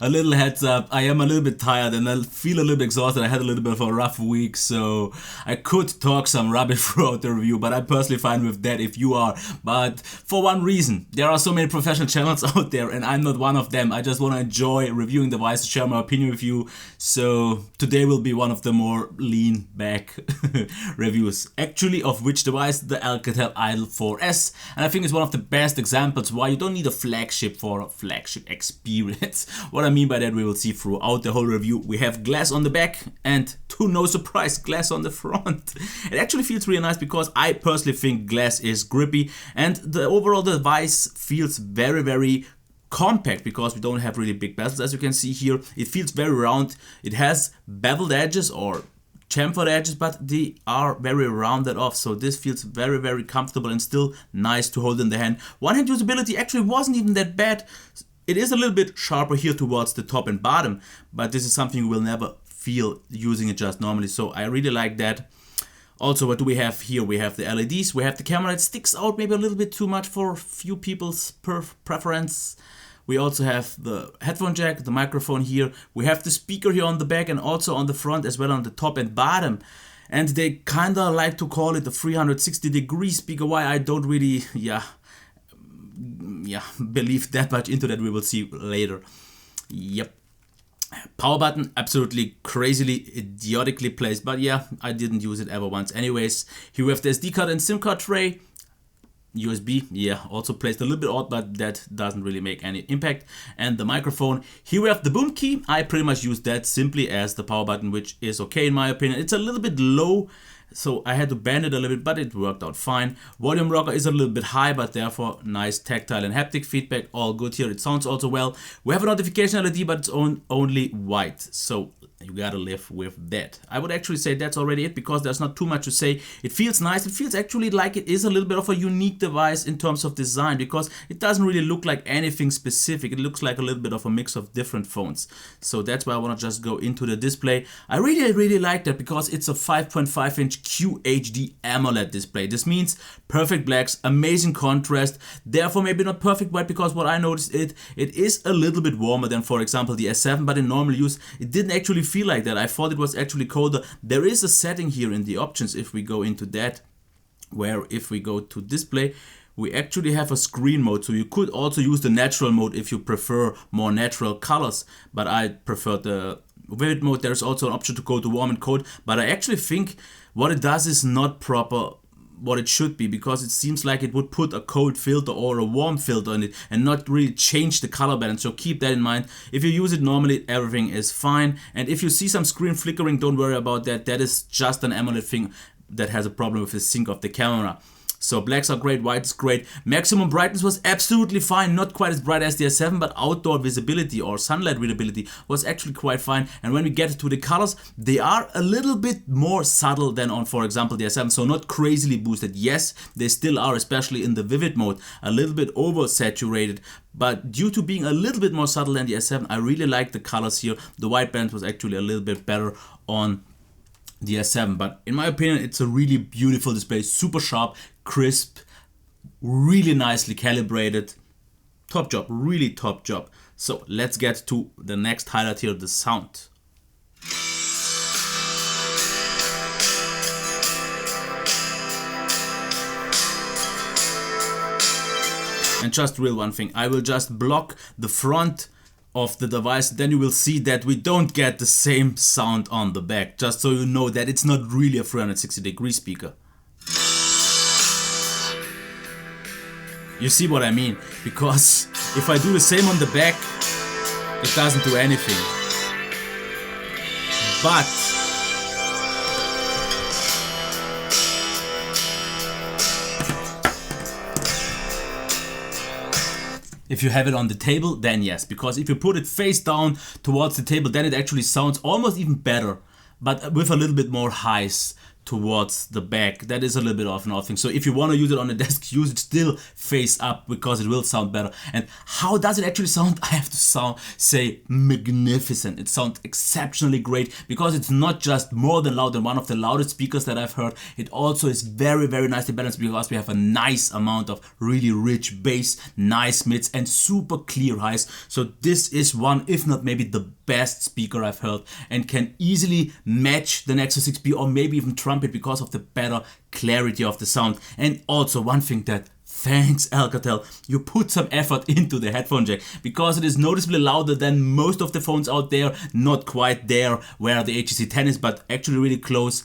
a little heads up, I am a little bit tired and I feel a little bit exhausted. I had a little bit of a rough week, so I could talk some rubbish throughout the review, but I'm personally fine with that if you are. But for one reason, there are so many professional channels out there and I'm not one of them. I just want to enjoy reviewing devices, share my opinion with you. So today will be one of the more lean back reviews. Actually, of which device? The Alcatel Idol 4S. And I think it's one of the best examples why you don't need a flagship for a flagship experience. What I mean by that we will see throughout the whole review. We have glass on the back and, to no surprise, glass on the front. It actually feels really nice because I personally think glass is grippy and the overall device feels very compact because we don't have really big bezels, as you can see here. It feels very round. It has beveled edges or chamfered edges, but they are very rounded off, so this feels very comfortable and still nice to hold in the hand. One hand usability actually wasn't even that bad. It is a little bit sharper here towards the top and bottom, but this is something you will never feel using it just normally, so I really like that. Also, what do we have here? We have the LEDs, we have the camera that sticks out maybe a little bit too much for few people's preference. We also have the headphone jack, the microphone here. We have the speaker here on the back and also on the front as well on the top and bottom. And they kinda like to call it the 360-degree speaker. Why I don't really, believe that much into that. We will see later. Yep. Power button, absolutely crazily, idiotically placed. But yeah, I didn't use it ever once. Anyways, here we have the SD card and SIM card tray. USB, also placed a little bit odd, but that doesn't really make any impact. And the microphone, here we have the boom key. I pretty much use that simply as the power button, which is okay in my opinion. It's a little bit low, so I had to bend it a little bit, but it worked out fine. Volume rocker is a little bit high, but therefore nice tactile and haptic feedback, all good here. It sounds also well. We have a notification LED, but it's only white, so you gotta live with that. I would actually say that's already it because there's not too much to say. It feels nice. It feels actually like it is a little bit of a unique device in terms of design because it doesn't really look like anything specific. It looks like a little bit of a mix of different phones. So that's why I want to just go into the display. I really like that because it's a 5.5-inch QHD AMOLED display. This means perfect blacks, amazing contrast, therefore maybe not perfect white because what I noticed it is a little bit warmer than, for example, the S7, but in normal use it didn't actually feel like that. I thought it was actually colder. There is a setting here in the options if we go into that, where if we go to display we actually have a screen mode, so you could also use the natural mode if you prefer more natural colors, but I prefer the vivid mode. There's also an option to go to warm and cold, but I actually think what it does is not proper what it should be because it seems like it would put a cold filter or a warm filter on it and not really change the color balance, so keep that in mind. If you use it normally everything is fine, and if you see some screen flickering, don't worry about that. That is just an AMOLED thing that has a problem with the sync of the camera. So blacks are great, white is great. Maximum brightness was absolutely fine, not quite as bright as the S7, but outdoor visibility or sunlight readability was actually quite fine. And when we get to the colors, they are a little bit more subtle than on, for example, the S7, so not crazily boosted. Yes, they still are, especially in the vivid mode, a little bit oversaturated, but due to being a little bit more subtle than the S7, I really like the colors here. The white balance was actually a little bit better on the S7, but in my opinion it's a really beautiful display, super sharp, crisp, really nicely calibrated. Top job, really top job. So let's get to the next highlight here, the sound. And just real one thing, I will just block the front of the device, then you will see that we don't get the same sound on the back, just so you know that it's not really a 360-degree speaker. You see what I mean? Because if I do the same on the back, it doesn't do anything. But if you have it on the table, then yes, because if you put it face down towards the table, then it actually sounds almost even better, but with a little bit more highs towards the back. That is a little bit of an odd thing. So if you want to use it on the desk, use it still face up because it will sound better. And how does it actually sound? I have to say magnificent. It sounds exceptionally great because it's not just more than loud than one of the loudest speakers that I've heard. It also is very, very nicely balanced because we have a nice amount of really rich bass, nice mids and super clear highs. So this is one, if not maybe the best speaker I've heard, and can easily match the Nexus 6P or maybe even trump it because of the better clarity of the sound. And also one thing that, thanks Alcatel, you put some effort into the headphone jack because it is noticeably louder than most of the phones out there. Not quite there where the HTC 10 is, but actually really close.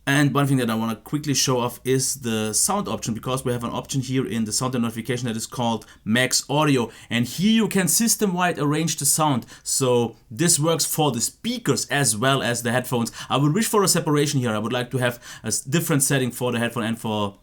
And one thing that I want to quickly show off is the sound option, because we have an option here in the sound and notification that is called Max Audio, and here you can system-wide arrange the sound. So this works for the speakers as well as the headphones. I would wish for a separation here. I would like to have a different setting for the headphone and for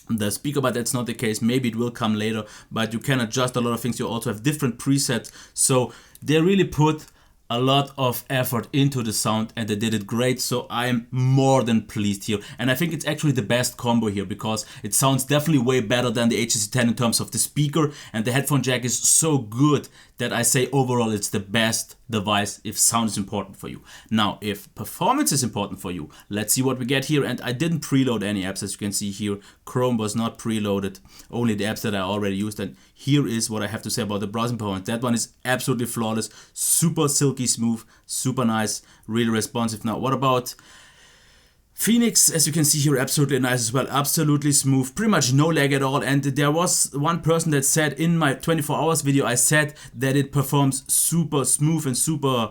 the speaker, but that's not the case. Maybe it will come later, but you can adjust a lot of things. You also have different presets, so they really put a lot of effort into the sound and they did it great. So I'm more than pleased here, and I think it's actually the best combo here because it sounds definitely way better than the HTC 10 in terms of the speaker, and the headphone jack is so good that I say overall it's the best device if sound is important for you. Now if performance is important for you, let's see what we get here. And I didn't preload any apps, as you can see here. Chrome was not preloaded, only the apps that I already used. And here is what I have to say about the browsing performance. That one is absolutely flawless, super silky smooth, super nice, really responsive. Now what about Phoenix? As you can see here, absolutely nice as well, absolutely smooth, pretty much no lag at all. And there was one person that said in my 24 hours video, I said that it performs super smooth and super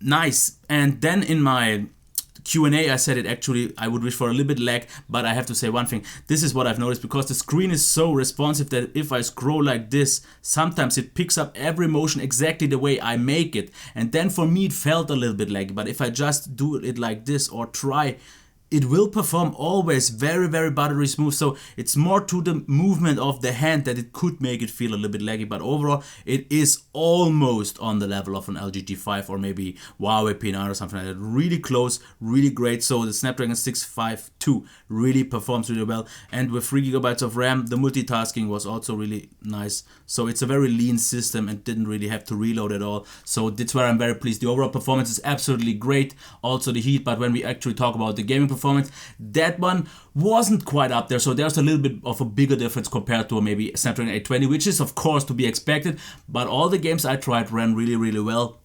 nice. And then in my Q&A I said it actually, I would wish for a little bit lag, but I have to say one thing. This is what I've noticed, because the screen is so responsive that if I scroll like this, sometimes it picks up every motion exactly the way I make it. And then for me it felt a little bit laggy, but if I just do it like this or try, it will perform always very, very buttery smooth. So it's more to the movement of the hand that it could make it feel a little bit laggy, but overall it is almost on the level of an LG G5 or maybe Huawei P9 or something like that. Really close, really great. So the Snapdragon 652 really performs really well, and with 3 GB of RAM, the multitasking was also really nice. So it's a very lean system and didn't really have to reload at all. So that's where I'm very pleased. The overall performance is absolutely great, also the heat, but when we actually talk about the gaming performance, that one wasn't quite up there. So there's a little bit of a bigger difference compared to maybe Snapdragon 820, which is of course to be expected, but all the games I tried ran really, really well.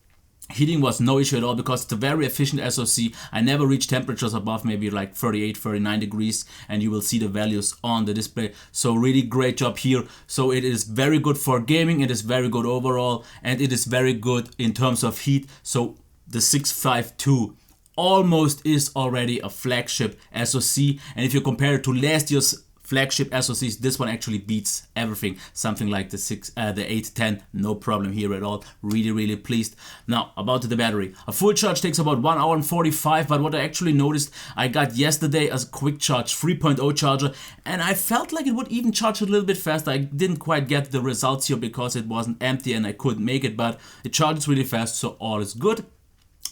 Heating was no issue at all because it's a very efficient SoC. I never reached temperatures above maybe like 38, 39 degrees, and you will see the values on the display. So really great job here. So it is very good for gaming, it is very good overall, and it is very good in terms of heat. So the 652 almost is already a flagship SoC, and if you compare it to last year's flagship SoCs, this one actually beats everything. Something like the 810, no problem here at all. Really, really pleased. Now about the battery, a full charge takes about 1 hour and 45, but what I actually noticed, I got yesterday a quick charge 3.0 charger, and I felt like it would even charge a little bit faster. I didn't quite get the results here because it wasn't empty and I couldn't make it, but it charges really fast, so all is good.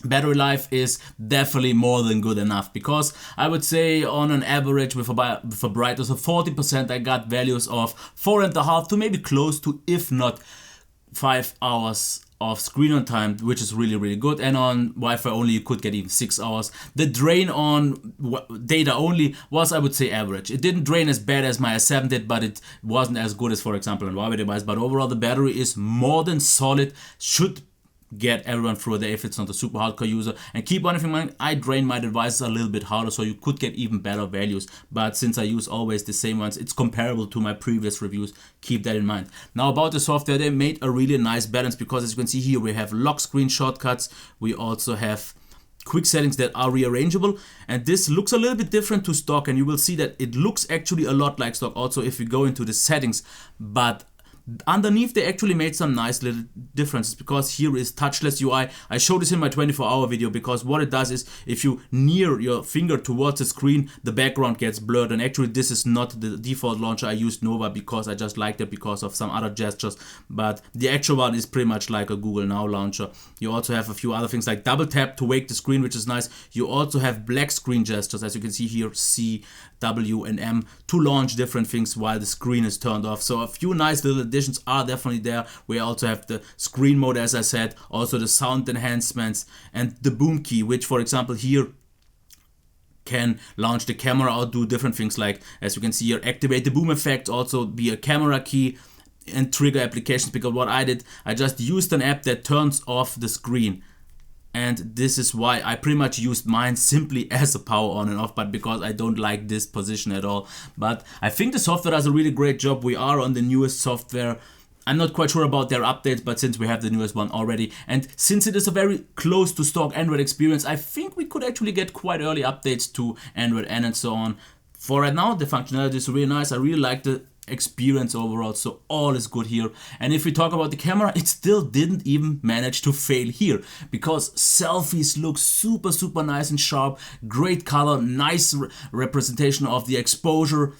Battery life is definitely more than good enough, because I would say on an average with a brightness of 40% I got values of 4.5 to maybe close to, if not 5 hours of screen on time, which is really, really good. And on Wi-Fi only you could get even 6 hours. The drain on data only was, I would say, average. It didn't drain as bad as my S7 did, but it wasn't as good as, for example, a Huawei device. But overall the battery is more than solid, should get everyone through there if it's not a super hardcore user. And keep one thing in mind, I drain my devices a little bit harder, so you could get even better values, but since I use always the same ones, it's comparable to my previous reviews. Keep that in mind. Now about the software, they made a really nice balance, because as you can see here, we have lock screen shortcuts, we also have quick settings that are rearrangeable, and this looks a little bit different to stock, and you will see that it looks actually a lot like stock also if you go into the settings, but Underneath they actually made some nice little differences, because here is touchless UI. I showed this in my 24-hour video, because what it does is if you near your finger towards the screen, the background gets blurred, and actually this is not the default launcher. I used Nova because I just liked it because of some other gestures, but the actual one is pretty much like a Google Now launcher. You also have a few other things like double tap to wake the screen, which is nice. You also have black screen gestures, as you can see here, C, W and M, to launch different things while the screen is turned off. So a few nice little additions are definitely there. We also have the screen mode, as I said, also the sound enhancements and the boom key, which for example here can launch the camera or do different things, like, as you can see here, activate the boom effect, also be a camera key and trigger applications. Because what I did, I just used an app that turns off the screen, and this is why I pretty much used mine simply as a power on and off, but because I don't like this position at all. But I think the software does a really great job. We are on the newest software. I'm not quite sure about their updates, but since we have the newest one already, and since it is a very close to stock Android experience, I think we could actually get quite early updates to Android N and so on. For right now, the functionality is really nice. I really like the experience overall, so all is good here. And if we talk about the camera, it still didn't even manage to fail here, because selfies look super nice and sharp, great color, nice representation of the exposure,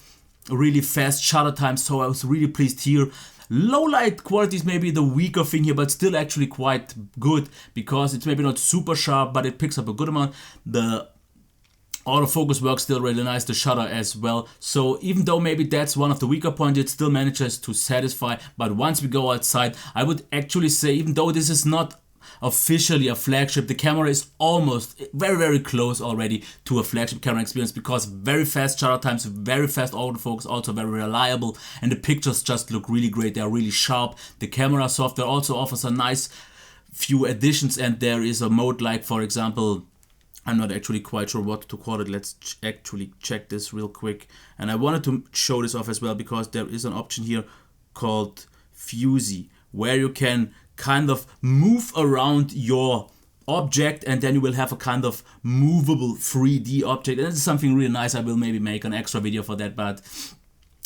really fast shutter time, so I was really pleased here. Low light quality is maybe the weaker thing here, but still actually quite good, because it's maybe not super sharp, but it picks up a good amount. The autofocus works still really nice, the shutter as well. So even though maybe that's one of the weaker points, it still manages to satisfy. But once we go outside, I would actually say, even though this is not officially a flagship, the camera is almost very close already to a flagship camera experience, because very fast shutter times, very fast autofocus, also very reliable, and the pictures just look really great. They are really sharp. The camera software also offers a nice few additions, and there is a mode like, for example, I'm not actually quite sure what to call it. Let's actually check this real quick. And I wanted to show this off as well, because there is an option here called Fusey, where you can kind of move around your object, and then you will have a kind of movable 3D object. And this is something really nice. I will maybe make an extra video for that, but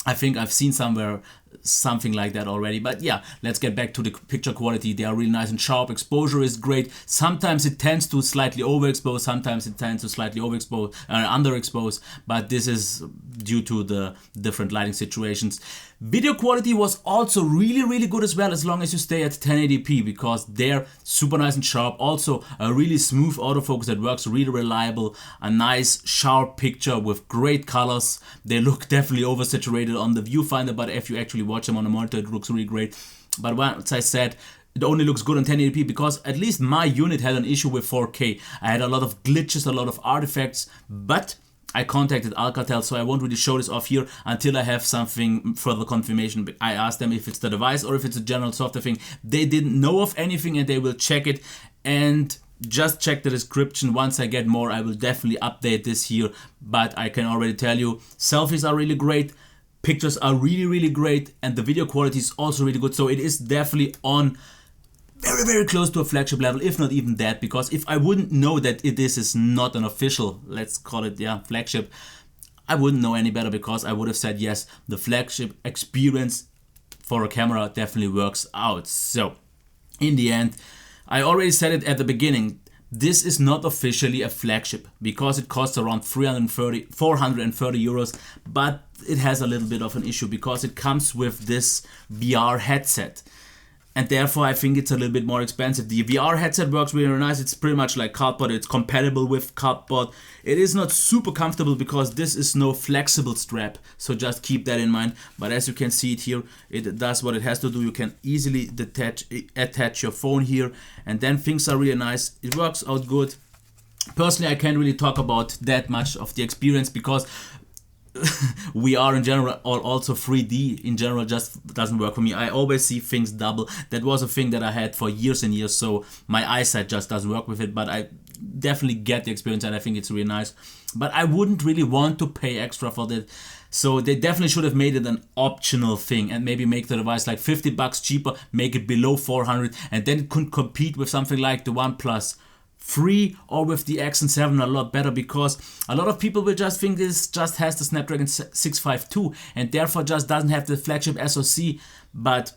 I think I've seen somewhere something like that already. But yeah, let's get back to the picture quality. They are really nice and sharp. Exposure is great. Sometimes it tends to slightly overexpose, sometimes it tends to slightly underexpose, but this is due to the different lighting situations. Video quality was also really good as well, as long as you stay at 1080p, because they're super nice and sharp. Also a really smooth autofocus that works really reliable, a nice sharp picture with great colors. They look definitely oversaturated on the viewfinder, but if you actually watch them on the monitor, it looks really great. But once I said, it only looks good on 1080p, because at least my unit had an issue with 4K. I had a lot of glitches, a lot of artifacts, but I contacted Alcatel, so I won't really show this off here until I have something further confirmation. I asked them if it's the device or if it's a general software thing. They didn't know of anything, and they will check it. And just check the description. Once I get more, I will definitely update this here. But I can already tell you, selfies are really great, pictures are really great, and the video quality is also really good. So it is definitely on very close to a flagship level, if not even that, because if I wouldn't know that this is not an official, let's call it, yeah, flagship, I wouldn't know any better, because I would have said yes, the flagship experience for a camera definitely works out. So in the end, I already said it at the beginning, this is not officially a flagship, because it costs around 430 euros, but it has a little bit of an issue, because it comes with this VR headset. And therefore I think it's a little bit more expensive. The VR headset works really nice. It's pretty much like cardboard. It's compatible with cardboard. It is not super comfortable, because this is no flexible strap. So just keep that in mind. But as you can see it here, it does what it has to do. You can easily attach your phone here. And then things are really nice. It works out good. Personally, I can't really talk about that much of the experience, because VR in general, or also 3D in general, just doesn't work for me. I always see things double. That was a thing that I had for years and years, so my eyesight just doesn't work with it. But I definitely get the experience, and I think it's really nice. But I wouldn't really want to pay extra for that. So they definitely should have made it an optional thing, and maybe make the device like 50 bucks cheaper, make it below 400, and then it could compete with something like the OnePlus 3 or with the X and 7 a lot better, because a lot of people will just think this just has the Snapdragon 652 and therefore just doesn't have the flagship SoC. But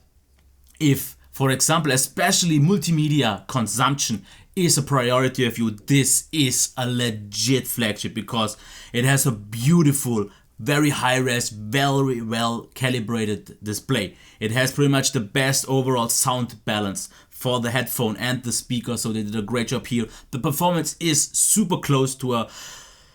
If, for example, especially multimedia consumption is a priority of you, this is a legit flagship because it has a beautiful, very high-res, very well calibrated display. It has pretty much the best overall sound balance for the headphone and the speaker, so they did a great job here. The performance is super close to a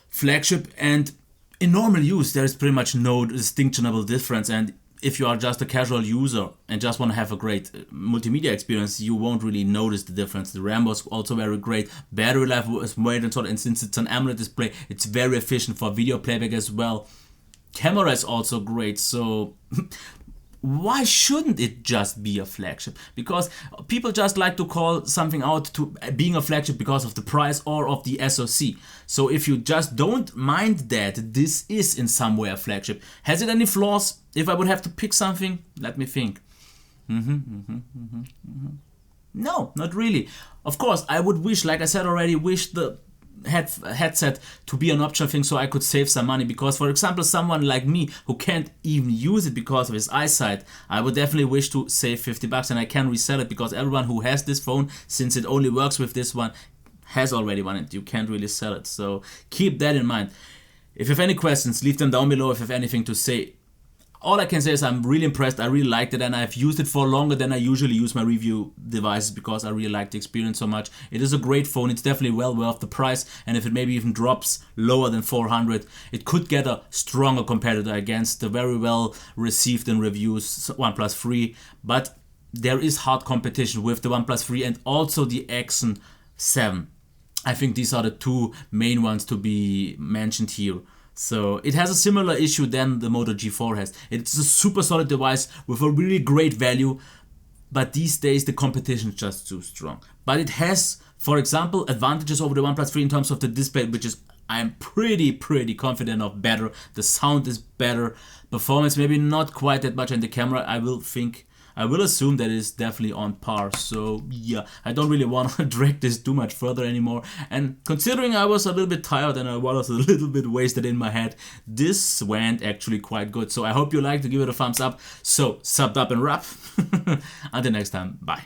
flagship, and in normal use there is pretty much no distinctionable difference, and if you are just a casual user and just want to have a great multimedia experience, you won't really notice the difference. The RAM was also very great, battery life was way than solid, and since it's an AMOLED display, it's very efficient for video playback as well. Camera is also great, so why shouldn't it just be a flagship? Because people just like to call something out to being a flagship because of the price or of the SoC. So if you just don't mind that this is in some way a flagship, has it any flaws? If I would have to pick something, let me think. No, not really. Of course, I would wish, like I said already, wish the headset to be an optional thing so I could save some money, because for example someone like me who can't even use it because of his eyesight, I would definitely wish to save 50 bucks and I can resell it, because everyone who has this phone, since it only works with this one, has already one and you can't really sell it. So keep that in mind. If you have any questions, leave them down below. If you have anything to say, all I can say is I'm really impressed. I really liked it, and I've used it for longer than I usually use my review devices because I really like the experience so much. It is a great phone. It's definitely well worth the price, and if it maybe even drops lower than 400, it could get a stronger competitor against the very well received in reviews OnePlus 3. But there is hard competition with the OnePlus 3 and also the Axon 7. I think these are the two main ones to be mentioned here. So it has a similar issue than the Moto G4 has. It's a super solid device with a really great value, but these days the competition is just too strong. But it has, for example, advantages over the OnePlus 3 in terms of the display, which is, I'm pretty confident of better. The sound is better, performance maybe not quite that much, and the camera I will assume that is definitely on par. So yeah, I don't really want to drag this too much further anymore. And considering I was a little bit tired and I was a little bit wasted in my head, this went actually quite good. So I hope you liked to give it a thumbs up. So subbed up and wrap. Until next time, bye.